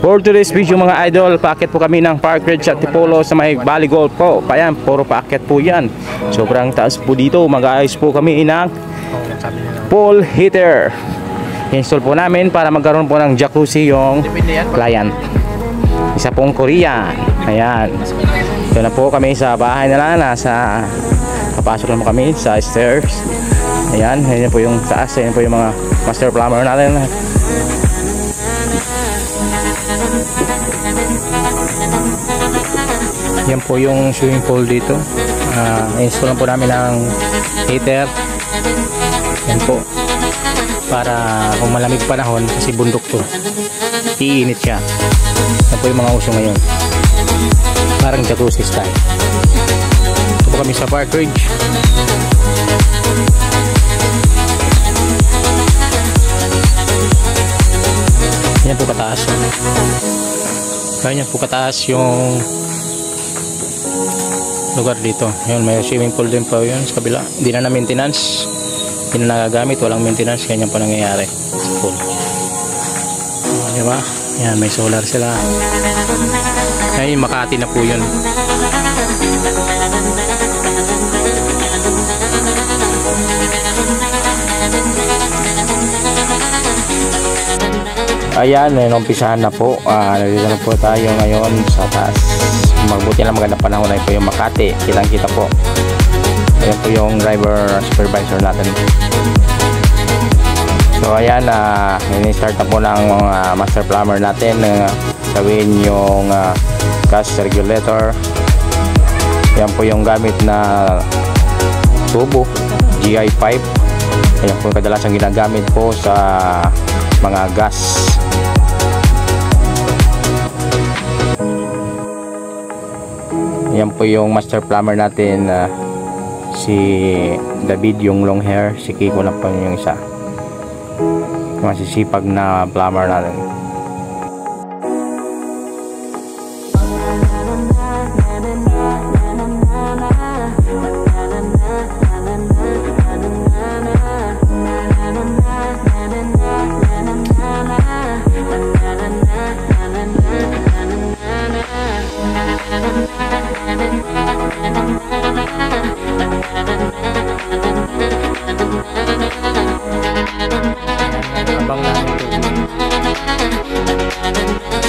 For today's video mga idol, paakit po kami ng Park Ridge at Tipolo sa may Valley Golf po. Ayan, puro paakit po yan. Sobrang taas po dito. Mag-aayos po kami ng pool heater. Install po namin para magkaroon po ng jacuzzi yung client. Isa pong Korean. Ayan. Ito na po kami sa bahay nila. Papasok lang po kami sa stairs. Ayan, ayan po yung taas. Ayan po yung mga master plumber natin. Yan po yung swimming pool dito. Install lang po namin ng heater. Yan po. Para kung malamig panahon, kasi bundok to, iinit siya. Yan po yung mga uso ngayon. Parang jacuzzi style. Ito po kami sa Park Ridge. Yan po kataas. Ganyan po kataas yung lugar dito. Yun, may swimming pool din po yun sa kabila. Hindi na maintenance. Hindi na nagagamit. Walang maintenance. Ganyan po nangyayari sa pool. Diba? Yan, may solar sila. Ay, Makati na po yun. Ayan, umpisahan na po. Nandito na po tayo ngayon sa taas. Magbuti lang maganda panahon na po yung Makati. Kitang kita po. Ayan po yung driver supervisor natin. So ayan, ini-start na po ng master plumber natin. Gawin yung gas regulator. Ayan po yung gamit na tubo, GI pipe. Ayan po yung kadalasang ginagamit po sa mga gas. Yan po yung master plumber natin, si David yung long hair, si Kiko na po yung isa. Masisipag na plumber natin.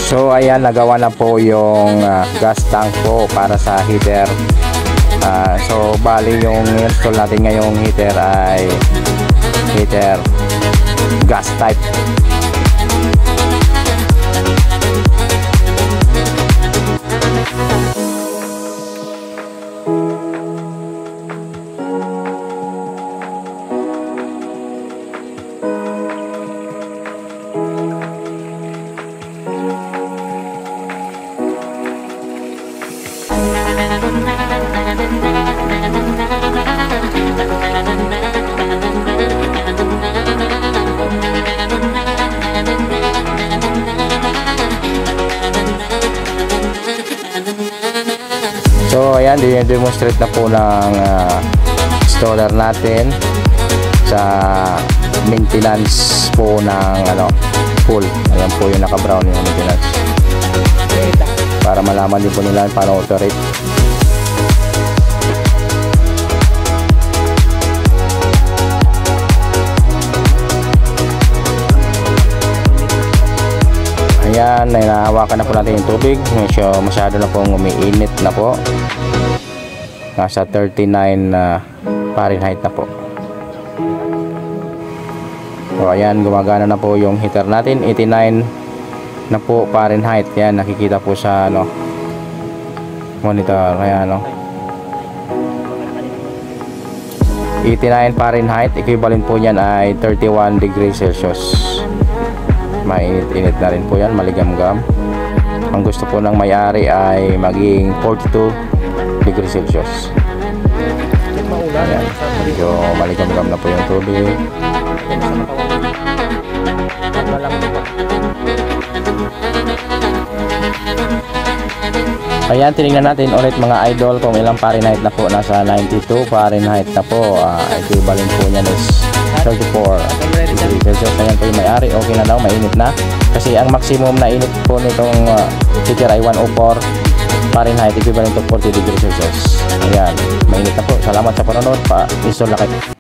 So ayan, nagawa na po yung gas tank po para sa heater. So bali yung install natin ngayong heater ay heater gas type. So ayan, demonstrate na po ng installer natin sa maintenance po ng pool. Ayan po yung naka-brown yung maintenance, para malaman din po nila paano operate. Ayan, nahawakan na po natin yung tubig. Masyado na pong umiinit na po. Nasa 39 Fahrenheit na po. So ayan, gumagana na po yung heater natin. 89 na po Fahrenheit. Yan, nakikita po sa monitor. Ayan, 89 Fahrenheit. Equivalent po niyan ay 31 degrees Celsius. Mainit-init na rin po yan, maligamgam. Ang gusto po ng may-ari ay maging 42 degrees Celsius. Ayan, medyo maligamgam na po yung tubig. Ayan, tinignan natin ulit mga idol kung ilang Fahrenheit na po. Nasa 92 Fahrenheit na po. Equivalent po niyan is 34 degrees Celsius. Ayan po yung may-ari, okay na daw, mainit na. Kasi ang maximum na init po nitong heater ay 104 Fahrenheit, equivalent to 40 degrees Celsius. Ayan, mainit na po. Salamat sa panonood. Pa-install na kayo.